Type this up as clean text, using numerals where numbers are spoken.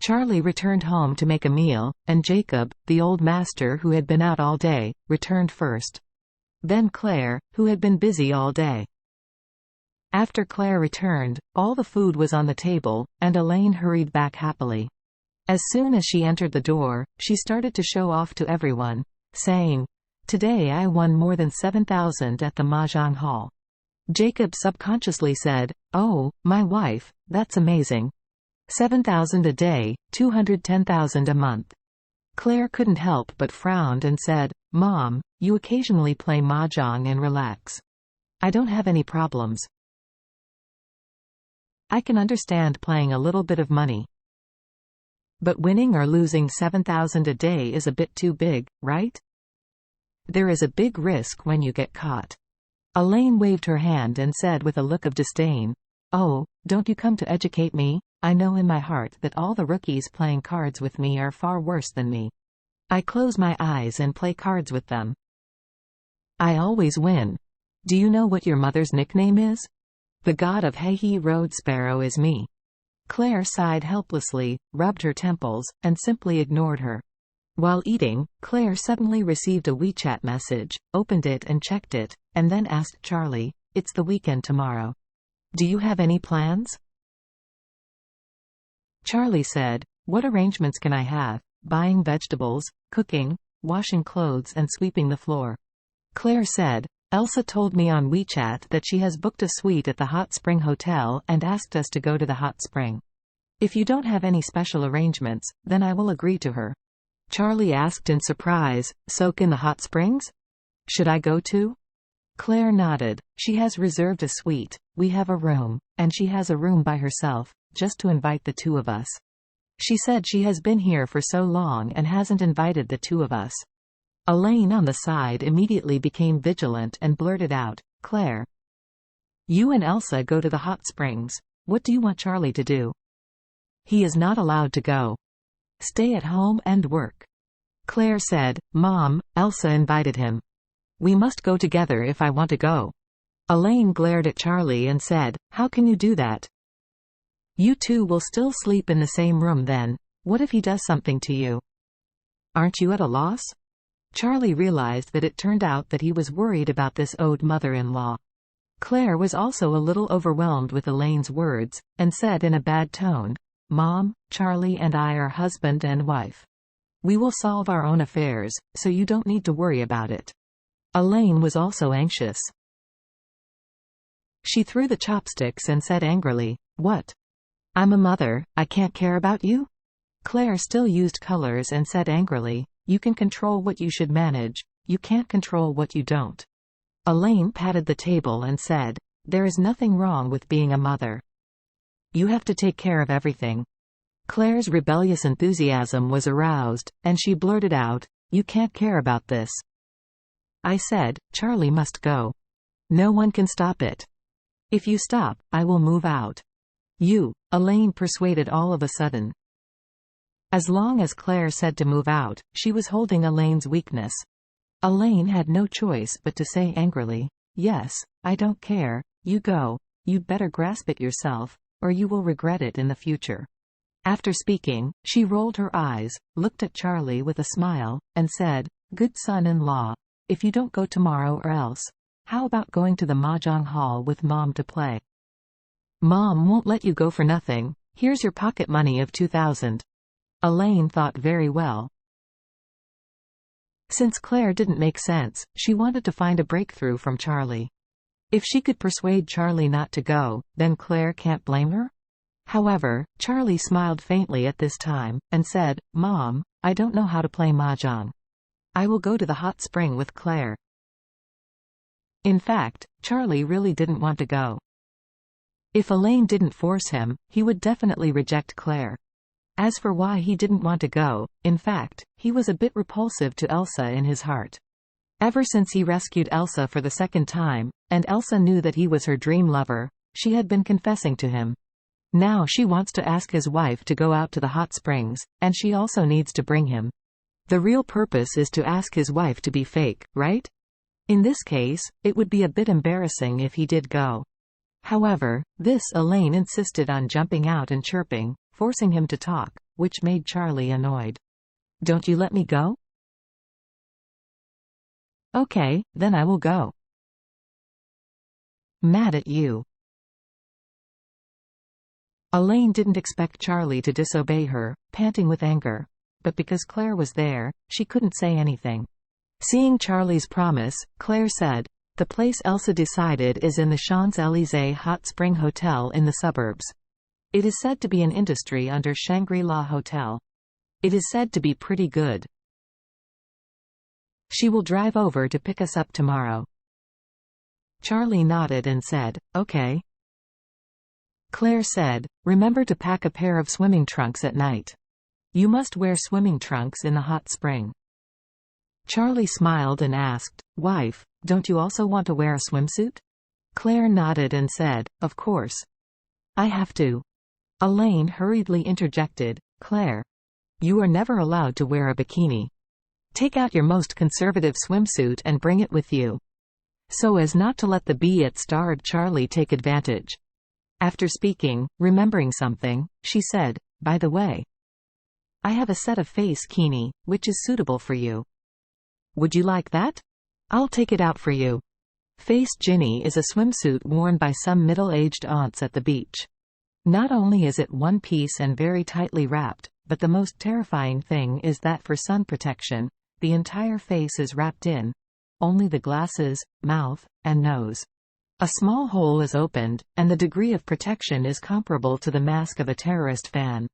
Charlie returned home to make a meal, and Jacob, the old master who had been out all day, returned first. Then Claire, who had been busy all day. After Claire returned, all the food was on the table, and Elaine hurried back happily. As soon as she entered the door, she started to show off to everyone, saying, "Today I won more than 7,000 at the Mahjong hall." Jacob subconsciously said, "Oh, my wife, that's amazing. 7,000 a day, 210,000 a month." Claire couldn't help but frowned and said, "Mom, you occasionally play mahjong and relax. I don't have any problems. I can understand playing a little bit of money. But winning or losing 7,000 a day is a bit too big, right? There is a big risk when you get caught." Elaine waved her hand and said with a look of disdain, "Oh, don't you come to educate me? I know in my heart that all the rookies playing cards with me are far worse than me. I close my eyes and play cards with them. I always win. Do you know what your mother's nickname is? The god of Hehe Road Sparrow is me." Claire sighed helplessly, rubbed her temples, and simply ignored her. While eating, Claire suddenly received a WeChat message, opened it and checked it, and then asked Charlie, "It's the weekend tomorrow. Do you have any plans?" Charlie said, "What arrangements can I have? Buying vegetables, cooking, washing clothes and sweeping the floor." Claire said, "Elsa told me on WeChat that she has booked a suite at the Hot Spring Hotel and asked us to go to the hot spring. If you don't have any special arrangements, then I will agree to her." Charlie asked in surprise, "Soak in the hot springs? Should I go too?" Claire nodded. "She has reserved a suite, we have a room, and she has a room by herself, just to invite the two of us. She said she has been here for so long and hasn't invited the two of us." Elaine on the side immediately became vigilant and blurted out, "Claire, you and Elsa go to the hot springs. What do you want Charlie to do? He is not allowed to go. Stay at home and work." Claire said, "Mom, Elsa invited him. We must go together if I want to go." Elaine glared at Charlie and said, "How can you do that? You two will still sleep in the same room then. What if he does something to you? Aren't you at a loss?" Charlie realized that it turned out that he was worried about this owed mother-in-law. Claire was also a little overwhelmed with Elaine's words, and said in a bad tone, "Mom, Charlie and I are husband and wife. We will solve our own affairs, so you don't need to worry about it." Elaine was also anxious. She threw the chopsticks and said angrily, "What? I'm a mother, I can't care about you?" Claire still used colors and said angrily, "You can control what you should manage, you can't control what you don't." Elaine patted the table and said, "There is nothing wrong with being a mother. You have to take care of everything." Claire's rebellious enthusiasm was aroused, and she blurted out, "You can't care about this. I said, Charlie must go. No one can stop it. If you stop, I will move out." "You," Elaine persuaded all of a sudden. As long as Claire said to move out, she was holding Elaine's weakness. Elaine had no choice but to say angrily, "Yes, I don't care, you go, you'd better grasp it yourself, or you will regret it in the future." After speaking, she rolled her eyes, looked at Charlie with a smile, and said, "Good son-in-law, if you don't go tomorrow or else, how about going to the Mahjong hall with Mom to play? Mom won't let you go for nothing, here's your pocket money of 2,000. Elaine thought very well. Since Claire didn't make sense, she wanted to find a breakthrough from Charlie. If she could persuade Charlie not to go, then Claire can't blame her? However, Charlie smiled faintly at this time, and said, "Mom, I don't know how to play mahjong. I will go to the hot spring with Claire." In fact, Charlie really didn't want to go. If Elaine didn't force him, he would definitely reject Claire. As for why he didn't want to go, in fact, he was a bit repulsive to Elsa in his heart. Ever since he rescued Elsa for the second time, and Elsa knew that he was her dream lover, she had been confessing to him. Now she wants to ask his wife to go out to the hot springs, and she also needs to bring him. The real purpose is to ask his wife to be fake, right? In this case, it would be a bit embarrassing if he did go. However, Elaine insisted on jumping out and chirping, forcing him to talk, which made Charlie annoyed. "Don't you let me go?" "Okay, then I will go." "Mad at you." Elaine didn't expect Charlie to disobey her, panting with anger. But because Claire was there, she couldn't say anything. Seeing Charlie's promise, Claire said, "The place Elsa decided is in the Champs-Élysées Hot Spring Hotel in the suburbs. It is said to be an industry under Shangri-La Hotel. It is said to be pretty good. She will drive over to pick us up tomorrow." Charlie nodded and said, "Okay." Claire said, "Remember to pack a pair of swimming trunks at night. You must wear swimming trunks in the hot spring." Charlie smiled and asked, "Wife, don't you also want to wear a swimsuit?" Claire nodded and said, "Of course. I have to." Elaine hurriedly interjected, "Claire, you are never allowed to wear a bikini. Take out your most conservative swimsuit and bring it with you." So as not to let the be it starred Charlie take advantage. After speaking, remembering something, she said, "By the way, I have a set of face bikini, which is suitable for you. Would you like that? I'll take it out for you." Face Ginny is a swimsuit worn by some middle-aged aunts at the beach. Not only is it one piece and very tightly wrapped, but the most terrifying thing is that for sun protection, the entire face is wrapped in. Only the glasses, mouth, and nose. A small hole is opened, and the degree of protection is comparable to the mask of a terrorist fan.